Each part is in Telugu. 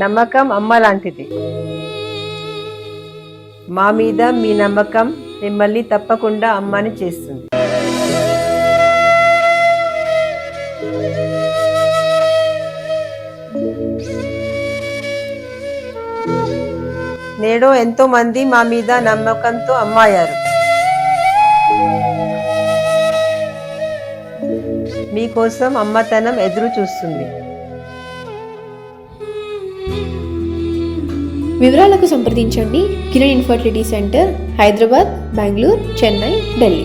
నమ్మకం అమ్మ లాంటిది. మా మీద మీ నమ్మకం మిమ్మల్ని తప్పకుండా అమ్మని చేస్తుంది. నేడు ఎంతో మంది మా మీద నమ్మకంతో అమ్మాయారు. మీకోసం అమ్మతనం ఎదురు చూస్తుంది. వివరాలకు సంప్రదించండి. Kiran infertility centre, Hyderabad, Bengaluru, Chennai, Delhi.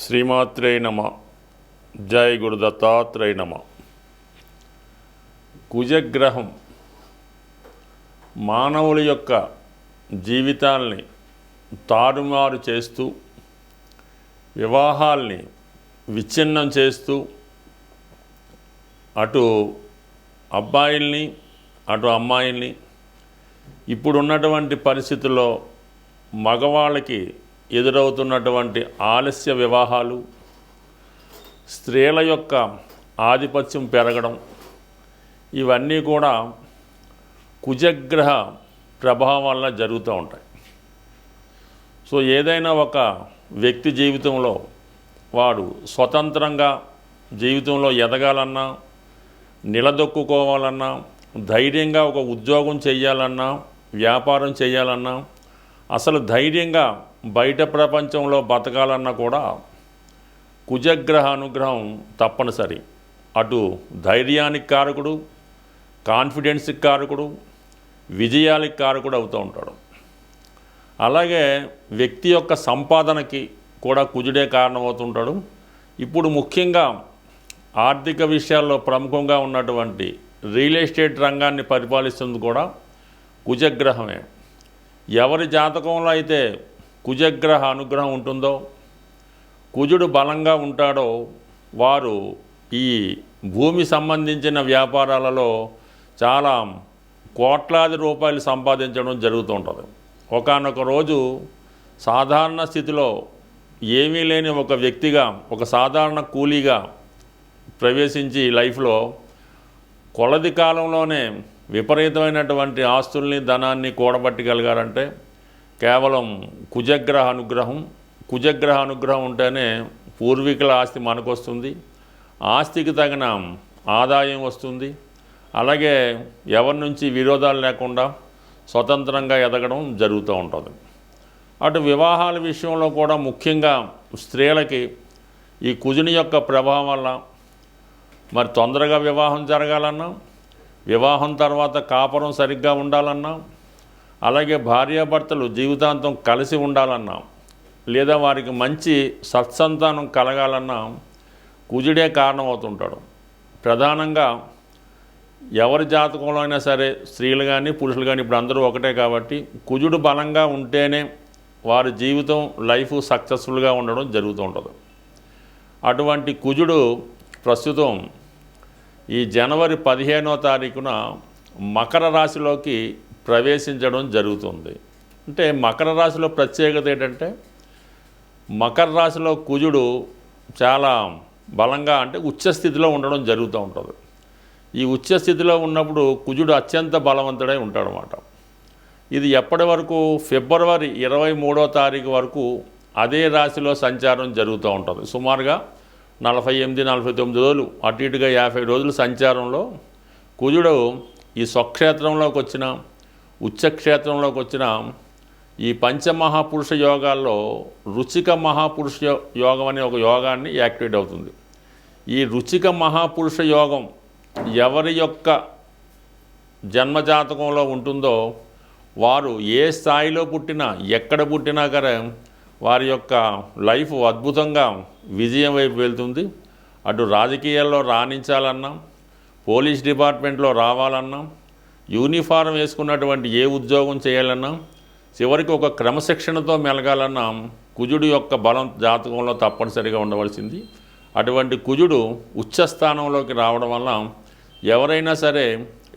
శ్రీమాత్రే నమః. జై గురు దత్తాత్రేయ నమః. కుజగ్రహం మానవుల యొక్క జీవితాల్ని తారుమారు చేస్తూ, వివాహాల్ని విచ్ఛిన్నం చేస్తూ, అటు అబ్బాయిల్ని అటు అమ్మాయిల్ని, ఇప్పుడున్నటువంటి పరిస్థితుల్లో మగవాళ్ళకి ఎదురవుతున్నటువంటి ఆలస్య వివాహాలు, స్త్రీల యొక్క ఆధిపత్యం పెరగడం, ఇవన్నీ కూడా కుజగ్రహ ప్రభావం వల్ల జరుగుతూ ఉంటాయి. సో ఏదైనా ఒక వ్యక్తి జీవితంలో వాడు స్వతంత్రంగా జీవితంలో ఎదగాలన్నా, నిలదొక్కుకోవాలన్నా, ధైర్యంగా ఒక ఉద్యోగం చేయాలన్నా, వ్యాపారం చేయాలన్నా, అసలు ధైర్యంగా బయట ప్రపంచంలో బతకాలన్నా కూడా కుజగ్రహ అనుగ్రహం తప్పనిసరి. అటు ధైర్యానికి కారకుడు, కాన్ఫిడెన్స్కి కారకుడు, విజయాలకు కారకుడు అవుతూ ఉంటాడు. అలాగే వ్యక్తి యొక్క సంపాదనకి కూడా కుజుడే కారణమవుతుంటాడు. ఇప్పుడు ముఖ్యంగా ఆర్థిక విషయాల్లో ప్రముఖంగా ఉన్నటువంటి రియల్ ఎస్టేట్ రంగాన్ని పరిపాలిస్తుంది కూడా కుజగ్రహమే. ఎవరి జాతకంలో అయితే కుజగ్రహ అనుగ్రహం ఉంటుందో, కుజుడు బలంగా ఉంటాడో, వారు ఈ భూమి సంబంధించిన వ్యాపారాలలో చాలా కోట్లాది రూపాయలు సంపాదించడం జరుగుతూ ఉంటుంది. ఒకానొక రోజు సాధారణ స్థితిలో ఏమీ లేని ఒక వ్యక్తిగా, ఒక సాధారణ కూలీగా ప్రవేశించి లైఫ్లో కొలది కాలంలోనే విపరీతమైనటువంటి ఆస్తుల్ని, ధనాన్ని కూడబట్టగలిగారంటే కేవలం కుజగ్రహ అనుగ్రహం. కుజగ్రహ అనుగ్రహం ఉంటేనే పూర్వీకుల ఆస్తి మనకు వస్తుంది, ఆస్తికి తగిన ఆదాయం వస్తుంది. అలాగే ఎవరి నుంచి విరోధాలు లేకుండా స్వతంత్రంగా ఎదగడం జరుగుతూ ఉంటుంది. అటు వివాహాల విషయంలో కూడా ముఖ్యంగా స్త్రీలకి ఈ కుజుని యొక్క ప్రభావం వల్ల మరి తొందరగా వివాహం జరగాలన్నా, వివాహం తర్వాత కాపురం సరిగ్గా ఉండాలన్నా, అలాగే భార్యాభర్తలు జీవితాంతం కలిసి ఉండాలన్నా, లేదా వారికి మంచి సత్సంతానం కలగాలన్నా కుజుడే కారణమవుతుంటాడు. ప్రధానంగా ఎవరి జాతకంలో అయినా సరే, స్త్రీలు కానీ పురుషులు కానీ ఇప్పుడు అందరూ ఒకటే కాబట్టి కుజుడు బలంగా ఉంటేనే వారి జీవితం, లైఫ్ సక్సెస్ఫుల్గా ఉండడం జరుగుతూ ఉంటుంది. అటువంటి కుజుడు ప్రస్తుతం ఈ జనవరి 15వ తారీఖున మకర రాశిలోకి ప్రవేశించడం జరుగుతుంది. అంటే మకర రాశిలో ప్రత్యేకత ఏంటంటే, మకర రాశిలో కుజుడు చాలా బలంగా, అంటే ఉచ్చస్థితిలో ఉండడం జరుగుతూ ఉంటుంది. ఈ ఉచ్చస్థితిలో ఉన్నప్పుడు కుజుడు అత్యంత బలవంతుడై ఉంటాడనమాట. ఇది ఎప్పటి వరకు? ఫిబ్రవరి 23వ తారీఖు వరకు అదే రాశిలో సంచారం జరుగుతూ ఉంటుంది. సుమారుగా 48-49 రోజులు, అటు ఇటుగా 50 రోజుల సంచారంలో కుజుడు ఈ స్వక్షేత్రంలోకి వచ్చిన, ఉచ్చక్షేత్రంలోకి వచ్చిన ఈ పంచమహాపురుష యోగాల్లో రుచిక మహాపురుష యోగం అనే ఒక యోగాన్ని యాక్టివేట్ అవుతుంది. ఈ రుచిక మహాపురుష యోగం ఎవరి యొక్క జన్మజాతకంలో ఉంటుందో వారు ఏ స్థాయిలో పుట్టినా, ఎక్కడ పుట్టినా కానీ వారి యొక్క లైఫ్ అద్భుతంగా విజయం వైపు వెళ్తుంది. అటు రాజకీయాల్లో రాణించాలన్నా, పోలీస్ డిపార్ట్మెంట్లో రావాలన్నా, యూనిఫారం వేసుకున్నటువంటి ఏ ఉద్యోగం చేయాలన్నా, చివరికి ఒక క్రమశిక్షణతో మెలగాలన్నా కుజుడు యొక్క బలం జాతకంలో తప్పనిసరిగా ఉండవలసింది. అటువంటి కుజుడు ఉచ్చస్థానంలోకి రావడం వల్ల ఎవరైనా సరే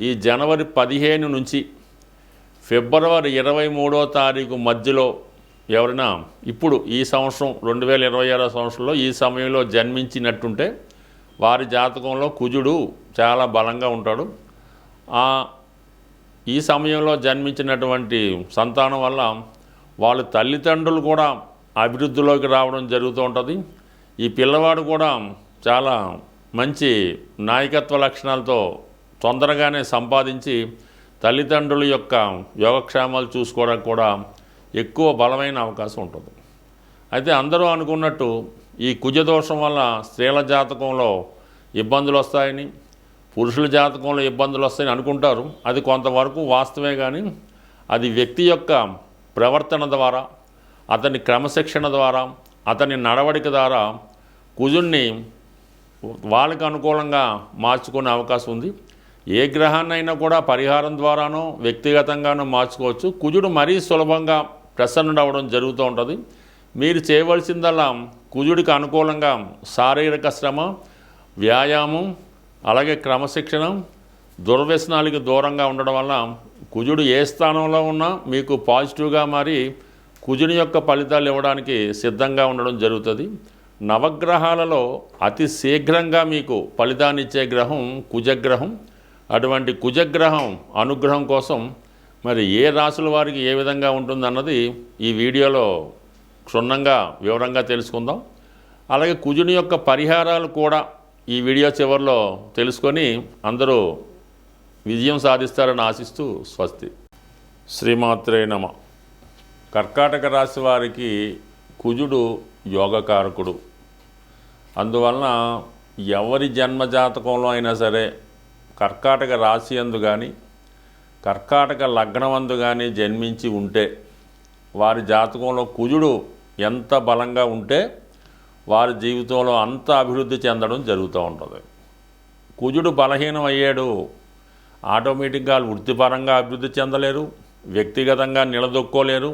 ఈ జనవరి 15 నుంచి ఫిబ్రవరి 23వ తారీఖు మధ్యలో ఎవరైనా ఇప్పుడు ఈ సంవత్సరం 2026 సంవత్సరంలో ఈ సమయంలో జన్మించినట్టుంటే వారి జాతకంలో కుజుడు చాలా బలంగా ఉంటాడు. ఈ సమయంలో జన్మించినటువంటి సంతానం వల్ల వాళ్ళ తల్లిదండ్రులు కూడా అభివృద్ధిలోకి రావడం జరుగుతూ ఉంటుంది. ఈ పిల్లవాడు కూడా చాలా మంచి నాయకత్వ లక్షణాలతో తొందరగానే సంపాదించి తల్లిదండ్రుల యొక్క యోగక్షేమాలు చూసుకోవడానికి కూడా ఎక్కువ బలమైన అవకాశం ఉంటుంది. అయితే అందరూ అనుకున్నట్టు ఈ కుజదోషం వల్ల స్త్రీల జాతకంలో ఇబ్బందులు వస్తాయని, పురుషుల జాతకంలో ఇబ్బందులు వస్తాయని అనుకుంటారు. అది కొంతవరకు వాస్తవమే, కానీ అది వ్యక్తి యొక్క ప్రవర్తన ద్వారా, అతని క్రమశిక్షణ ద్వారా, అతని నడవడిక ద్వారా కుజుడిని వాళ్ళకి అనుకూలంగా మార్చుకునే అవకాశం ఉంది. ఏ గ్రహాన్నైనా కూడా పరిహారం ద్వారానో వ్యక్తిగతంగానో మార్చుకోవచ్చు. కుజుడు మరీ సులభంగా ప్రసన్నుడవడం జరుగుతూ ఉంటుంది. మీరు చేయవలసిందల్లా కుజుడికి అనుకూలంగా శారీరక శ్రమ, వ్యాయామం, అలాగే క్రమశిక్షణ, దుర్వ్యసనాలకి దూరంగా ఉండడం వల్ల కుజుడు ఏ స్థానంలో ఉన్నా మీకు పాజిటివ్గా మారి కుజుని యొక్క ఫలితాలు ఇవ్వడానికి సిద్ధంగా ఉండడం జరుగుతుంది. నవగ్రహాలలో అతి శీఘ్రంగా మీకు ఫలితాన్ని ఇచ్చే గ్రహం కుజగ్రహం. అటువంటి కుజగ్రహం అనుగ్రహం కోసం మరి ఏ రాశుల వారికి ఏ విధంగా ఉంటుందన్నది ఈ వీడియోలో క్షుణ్ణంగా వివరంగా తెలుసుకుందాం. అలాగే కుజుని యొక్క పరిహారాలు కూడా ఈ వీడియో చివరిలో తెలుసుకొని అందరూ విజయం సాధిస్తారని ఆశిస్తూ స్వస్తి. శ్రీమాత్రే నమ. కర్కాటక రాశి వారికి కుజుడు యోగకారకుడు. అందువలన ఎవరి జన్మజాతకంలో అయినా సరే కర్కాటక రాశి యందు కానీ కర్కాటక లగ్నమందు కానీ జన్మించి ఉంటే వారి జాతకంలో కుజుడు ఎంత బలంగా ఉంటే వారి జీవితంలో అంత అభివృద్ధి చెందడం జరుగుతూ ఉంటుంది. కుజుడు బలహీనం అయ్యాడు, ఆటోమేటిక్గా వృత్తిపరంగా అభివృద్ధి చెందలేరు, వ్యక్తిగతంగా నిలదొక్కోలేరు,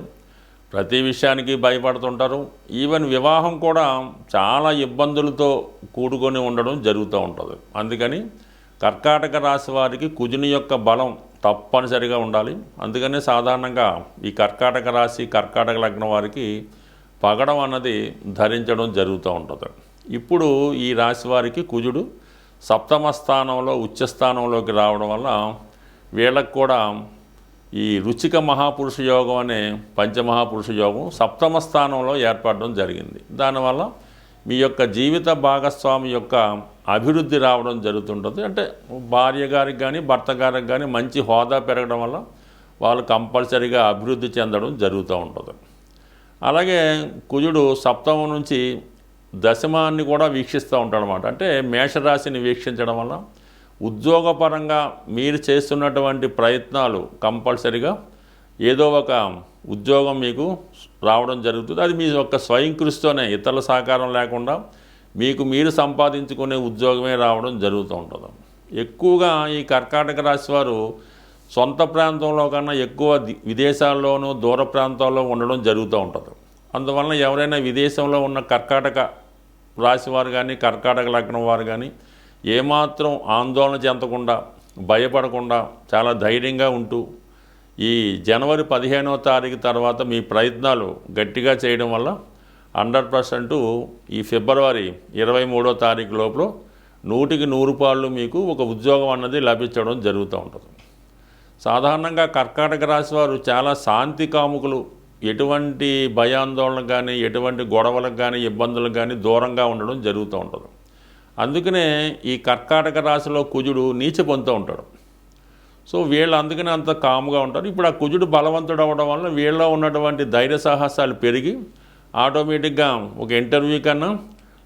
ప్రతి విషయానికి భయపడుతుంటారు. ఈవెన్ వివాహం కూడా చాలా ఇబ్బందులతో కూడుకొని ఉండడం జరుగుతూ ఉంటుంది. అందుకని కర్కాటక రాశి వారికి కుజుని యొక్క బలం తప్పనిసరిగా ఉండాలి. అందుకనే సాధారణంగా ఈ కర్కాటక రాశి కర్కాటక లగ్నం వారికి పగడం అన్నది ధరించడం జరుగుతూ ఉంటుంది. ఇప్పుడు ఈ రాశి వారికి కుజుడు సప్తమ స్థానంలో ఉచ్చస్థానంలోకి రావడం వల్ల వీళ్ళకు కూడా ఈ రుచిక మహాపురుష యోగం అనే పంచమహాపురుష యోగం సప్తమ స్థానంలో ఏర్పడడం జరిగింది. దానివల్ల మీ యొక్క జీవిత భాగస్వామి యొక్క అభివృద్ధి రావడం జరుగుతుంటుంది. అంటే భార్య గారికి కానీ భర్త గారికి కానీ మంచి హోదా పెరగడం వల్ల వాళ్ళు కంపల్సరీగా అభివృద్ధి చెందడం జరుగుతూ ఉంటుంది. అలాగే కుజుడు సప్తమం నుంచి దశమాన్ని కూడా వీక్షిస్తూ ఉంటాడు అన్నమాట. అంటే మేషరాశిని వీక్షించడం వల్ల ఉద్యోగపరంగా మీరు చేస్తున్నటువంటి ప్రయత్నాలు కంపల్సరీగా ఏదో ఒక ఉద్యోగం మీకు రావడం జరుగుతుంది. అది మీ యొక్క స్వయం కృషితోనే, ఇతరుల సహకారం లేకుండా మీకు మీరు సంపాదించుకునే ఉద్యోగమే రావడం జరుగుతూ ఉంటుంది. ఎక్కువగా ఈ కర్కాటక రాశి వారు సొంత ప్రాంతంలో కన్నా ఎక్కువ విదేశాల్లోనూ దూర ప్రాంతాల్లో ఉండడం జరుగుతూ ఉంటుంది. అందువలన ఎవరైనా విదేశంలో ఉన్న కర్కాటక రాశి వారు కానీ కర్కాటక లగ్నం వారు కానీ ఏమాత్రం ఆందోళన చెందకుండా, భయపడకుండా చాలా ధైర్యంగా ఉంటూ ఈ జనవరి 15వ తారీఖు తర్వాత మీ ప్రయత్నాలు గట్టిగా చేయడం వల్ల 100% ఈ ఫిబ్రవరి 23వ తారీఖు లోపల 100కి 100 రూపాయలు మీకు ఒక ఉద్యోగం అన్నది లభించడం జరుగుతూ ఉంటుంది. సాధారణంగా కర్కాటక రాశి వారు చాలా శాంతి కాముకులు. ఎటువంటి భయాందోళనకు కానీ ఎటువంటి గొడవలకు కానీ ఇబ్బందులకు కానీ దూరంగా ఉండడం జరుగుతూ ఉంటుంది. అందుకనే ఈ కర్కాటక రాశిలో కుజుడు నీచ పొందుతూ ఉంటాడు. సో వీళ్ళు అందుకనే అంత కామ్గా ఉంటారు. ఇప్పుడు ఆ కుజుడు బలవంతుడు అవ్వడం వల్ల వీళ్ళలో ఉన్నటువంటి ధైర్య సాహసాలు పెరిగి ఆటోమేటిక్గా ఒక ఇంటర్వ్యూ కన్నా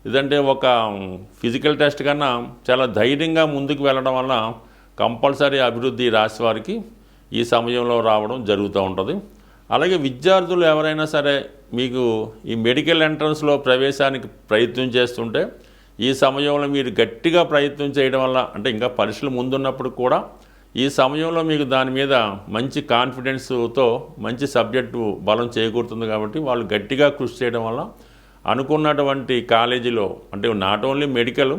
లేదంటే ఒక ఫిజికల్ టెస్ట్ కన్నా చాలా ధైర్యంగా ముందుకు వెళ్ళడం వల్ల కంపల్సరీ అభివృద్ధి రాశి వారికి ఈ సమయంలో రావడం జరుగుతూ ఉంటుంది. అలాగే విద్యార్థులు ఎవరైనా సరే మీకు ఈ మెడికల్ ఎంట్రన్స్లో ప్రవేశానికి ప్రయత్నం చేస్తుంటే ఈ సమయంలో మీరు గట్టిగా ప్రయత్నం చేయడం వల్ల, అంటే ఇంకా పరీక్షలు ముందున్నప్పుడు కూడా ఈ సమయంలో మీకు దాని మీద మంచి కాన్ఫిడెన్స్తో మంచి సబ్జెక్టు బలం చేకూరుతుంది. కాబట్టి వాళ్ళు గట్టిగా కృషి చేయడం వల్ల అనుకున్నటువంటి కాలేజీలో, అంటే నాట్ ఓన్లీ మెడికల్,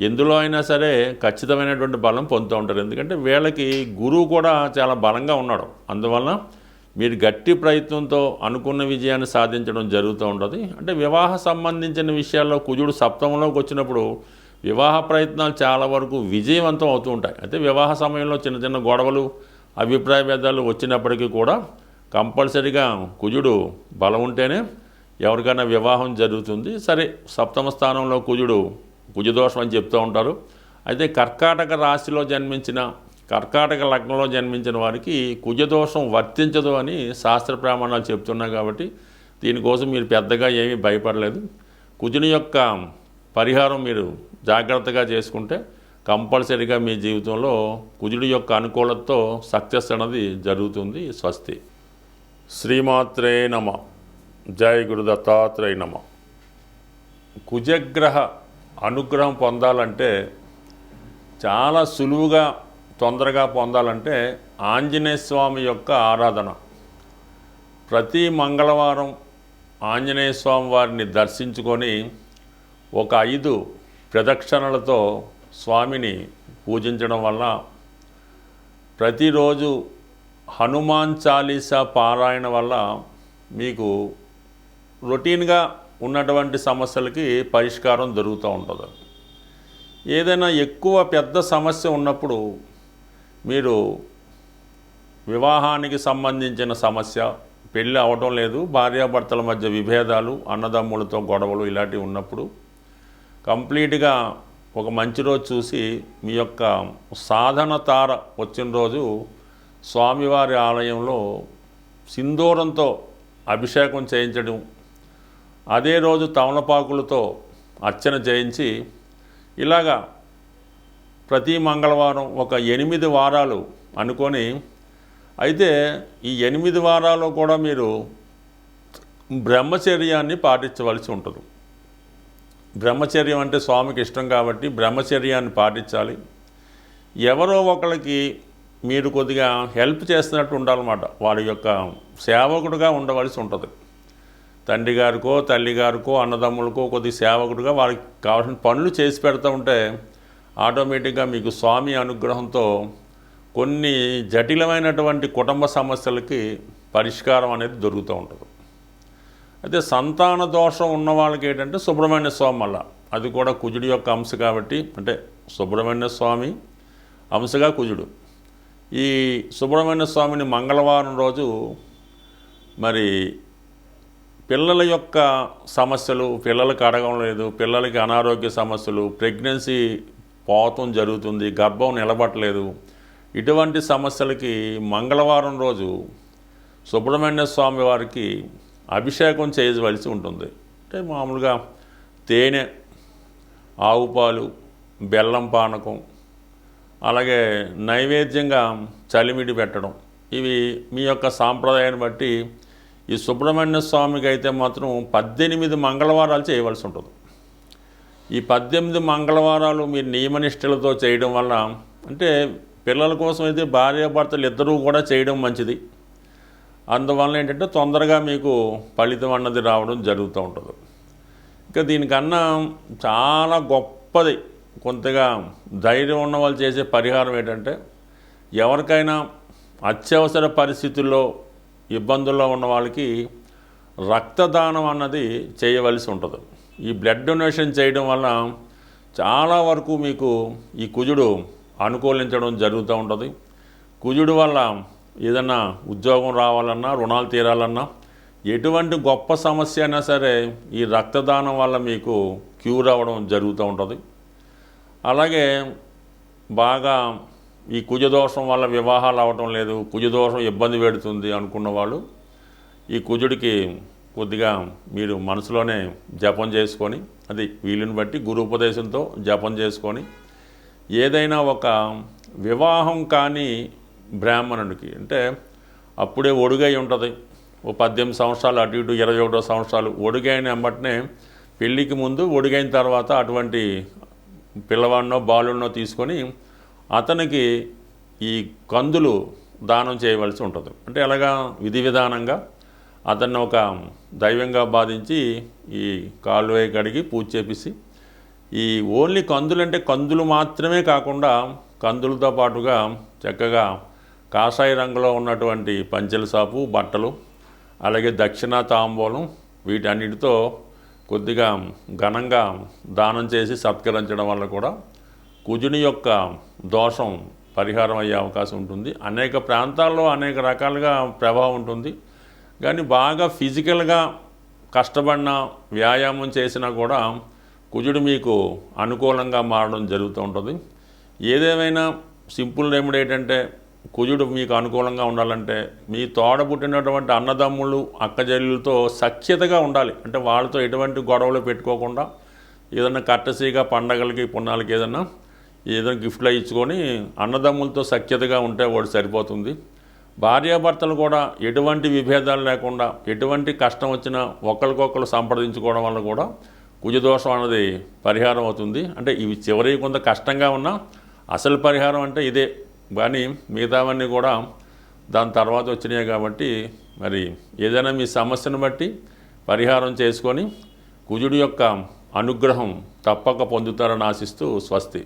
ఎందులో అయినా సరే ఖచ్చితమైనటువంటి బలం పొందుతూ ఉంటారు. ఎందుకంటే వీళ్ళకి గురువు కూడా చాలా బలంగా ఉన్నాడు. అందువలన మీరు గట్టి ప్రయత్నంతో అనుకున్న విజయాన్ని సాధించడం జరుగుతూ ఉంటుంది. అంటే వివాహ సంబంధించిన విషయాల్లో కుజుడు సప్తమంలోకి వచ్చినప్పుడు వివాహ ప్రయత్నాలు చాలా వరకు విజయవంతం అవుతూ ఉంటాయి. అయితే వివాహ సమయంలో చిన్న చిన్న గొడవలు, అభిప్రాయ భేదాలు వచ్చినప్పటికీ కూడా కంపల్సరీగా కుజుడు బలం ఉంటేనే ఎవరికైనా వివాహం జరుగుతుంది. సరే, సప్తమ స్థానంలో కుజదోషం అని చెప్తూ ఉంటారు. అయితే కర్కాటక రాశిలో జన్మించిన, కర్కాటక లగ్నంలో జన్మించిన వారికి కుజదోషం వర్తించదు అని శాస్త్ర ప్రమాణాలు చెప్తున్నాయి. కాబట్టి దీనికోసం మీరు పెద్దగా ఏమీ భయపడలేదు. కుజుని యొక్క పరిహారం మీరు జాగ్రత్తగా చేసుకుంటే కంపల్సరీగా మీ జీవితంలో కుజుడి యొక్క అనుకూలతతో సక్సెస్ అనేది జరుగుతుంది. స్వస్తి. శ్రీమాత్రే నమ. జై గురు దత్తాత్రేయ నమ. కుజగ్రహ అనుగ్రహం పొందాలంటే, చాలా సులువుగా తొందరగా పొందాలంటే ఆంజనేయ స్వామి యొక్క ఆరాధన. ప్రతి మంగళవారం ఆంజనేయ స్వామి వారిని దర్శించుకొని ఒక 5 ప్రదక్షిణలతో స్వామిని పూజించడం వల్ల, ప్రతిరోజు హనుమాన్ చాలీసా పారాయణ వల్ల మీకు రొటీన్గా ఉన్నటువంటి సమస్యలకి పరిష్కారం దొరుకుతూ ఉంటుంది. ఏదైనా ఎక్కువ పెద్ద సమస్య ఉన్నప్పుడు మీరు వివాహానికి సంబంధించిన సమస్య, పెళ్ళి అవడం లేదు, భార్యాభర్తల మధ్య విభేదాలు, అన్నదమ్ములతో గొడవలు ఇలాంటివి ఉన్నప్పుడు కంప్లీట్గా ఒక మంచి రోజు చూసి మీ యొక్క సాధన తార వచ్చిన రోజు స్వామివారి ఆలయంలో సింధూరంతో అభిషేకం చేయించడం, అదే రోజు తమలపాకులతో అర్చన చేయించి, ఇలాగా ప్రతి మంగళవారం ఒక 8 వారాలు అనుకొని, అయితే ఈ 8 వారాలు కూడా మీరు బ్రహ్మచర్యాన్ని పాటించవలసి ఉంటుంది. బ్రహ్మచర్యం అంటే స్వామికి ఇష్టం కాబట్టి బ్రహ్మచర్యాన్ని పాటించాలి. ఎవరో ఒకరికి మీరు కొద్దిగా హెల్ప్ చేస్తున్నట్టు ఉండాలన్నమాట. వారి యొక్క సేవకుడుగా ఉండవలసి ఉంటుంది. తండ్రి గారికో, తల్లి గారికో, అన్నదమ్ములకో కొద్ది సేవకుడుగా వారికి కావాల్సిన పనులు చేసి పెడతా ఉంటే ఆటోమేటిక్గా మీకు స్వామి అనుగ్రహంతో కొన్ని జటిలమైనటువంటి కుటుంబ సమస్యలకి పరిష్కారం అనేది దొరుకుతూ ఉంటుంది. అయితే సంతాన దోషం ఉన్న వాళ్ళకి ఏంటంటే సుబ్రహ్మణ్య స్వామి వల్ల, అది కూడా కుజుడి యొక్క అంశ కాబట్టి, అంటే సుబ్రహ్మణ్య స్వామి అంశగా కుజుడు. ఈ సుబ్రహ్మణ్య స్వామిని మంగళవారం రోజు మరి పిల్లల యొక్క సమస్యలు, పిల్లలకి అడగం లేదు, పిల్లలకి అనారోగ్య సమస్యలు, ప్రెగ్నెన్సీ పోతం జరుగుతుంది, గర్భం నిలబట్టలేదు, ఇటువంటి సమస్యలకి మంగళవారం రోజు సుబ్రహ్మణ్య స్వామి వారికి అభిషేకం చేయవలసి ఉంటుంది. అంటే మామూలుగా తేనె, ఆవు పాలు, బెల్లం పానకం, అలాగే నైవేద్యంగా చలిమిడి పెట్టడం, ఇవి మీ యొక్క సాంప్రదాయాన్ని బట్టి. ఈ సుబ్రహ్మణ్య స్వామికి అయితే మాత్రం 18 మంగళవారాలు చేయవలసి ఉంటుంది. ఈ 18 మంగళవారాలు మీరు నియమనిష్టలతో చేయడం వల్ల, అంటే పిల్లల కోసం అయితే భార్యాభర్తలు ఇద్దరూ కూడా చేయడం మంచిది. అందువల్ల ఏంటంటే తొందరగా మీకు ఫలితం అన్నది రావడం జరుగుతూ ఉంటుంది. ఇంకా దీనికన్నా చాలా గొప్పది, కొంతగా ధైర్యం ఉన్న వాళ్ళు చేసే పరిహారం ఏంటంటే, ఎవరికైనా అత్యవసర పరిస్థితుల్లో ఇబ్బందుల్లో ఉన్న వాళ్ళకి రక్తదానం అన్నది చేయవలసి ఉంటుంది. ఈ బ్లడ్ డొనేషన్ చేయడం వల్ల చాలా వరకు మీకు ఈ కుజుడు అనుకూలించడం జరుగుతూ ఉంటుంది. కుజుడు వల్ల ఏదన్నా ఉద్యోగం రావాలన్నా, రుణాలు తీరాలన్నా, ఎటువంటి గొప్ప సమస్య అయినా సరే ఈ రక్తదానం వల్ల మీకు క్యూర్ అవ్వడం జరుగుతూ ఉంటుంది. అలాగే బాగా ఈ కుజదోషం వల్ల వివాహాలు అవ్వటం లేదు, కుజదోషం ఇబ్బంది పెడుతుంది అనుకున్న వాళ్ళు ఈ కుజుడికి కొద్దిగా మీరు మనసులోనే జపం చేసుకొని, అది వీలుని బట్టి గురు ఉపదేశంతో జపం చేసుకొని, ఏదైనా ఒక వివాహం కాని బ్రాహ్మణుడికి, అంటే అప్పుడే ఒడుగై ఉంటుంది, ఓ 18 సంవత్సరాలు అటు ఇటు 21 సంవత్సరాలు ఒడుగైన వెంబటనే, పెళ్ళికి ముందు ఒడుగైన తర్వాత అటువంటి పిల్లవాడినో బాలుడినో తీసుకొని అతనికి ఈ కందులు దానం చేయవలసి ఉంటుంది. అంటే అలాగా విధి విధానంగా అతన్ని ఒక దైవంగా భావించి ఈ కాలువే కడిగి పూజ చేపిసి, ఈ ఓన్లీ కందులు అంటే కందులు మాత్రమే కాకుండా కందులతో పాటుగా చక్కగా కాషాయ రంగులో ఉన్నటువంటి పంచెల సాపు, బట్టలు, అలాగే దక్షిణ తాంబూలం, వీటన్నిటితో కొద్దిగా ఘనంగా దానం చేసి సత్కరించడం వల్ల కూడా కుజుని యొక్క దోషం పరిహారం అయ్యే అవకాశం ఉంటుంది. అనేక ప్రాంతాల్లో అనేక రకాలుగా ప్రభావం ఉంటుంది. కానీ బాగా ఫిజికల్గా కష్టపడిన వ్యాయామం చేసినా కూడా కుజుడు మీకు అనుకూలంగా మారడం జరుగుతూ ఉంటుంది. ఏదేమైనా సింపుల్ రెమెడీ ఏంటంటే కుజుడు మీకు అనుకూలంగా ఉండాలంటే మీ తోడ పుట్టినటువంటి అన్నదమ్ములు అక్కజల్లులతో సఖ్యతగా ఉండాలి. అంటే వాళ్ళతో ఎటువంటి గొడవలు పెట్టుకోకుండా ఏదైనా కట్టసీగా పండగలకి పుణ్యాలకి ఏదైనా గిఫ్ట్లు ఇచ్చుకొని అన్నదమ్ములతో సఖ్యతగా ఉంటే వాడు సరిపోతుంది. భార్యాభర్తలు కూడా ఎటువంటి విభేదాలు లేకుండా ఎటువంటి కష్టం వచ్చినా ఒకరికొకరు సంప్రదించుకోవడం వల్ల కూడా కుజదోషం అనేది పరిహారం అవుతుంది. అంటే ఇవి చివరి కొంత కష్టంగా ఉన్నా అసలు పరిహారం అంటే ఇదే. కానీ మిగతావన్నీ కూడా దాని తర్వాత వచ్చినాయి. కాబట్టి మరి ఏదైనా మీ సమస్యను బట్టి పరిహారం చేసుకొని కుజుడి యొక్క అనుగ్రహం తప్పక పొందుతారని ఆశిస్తూ స్వస్తి.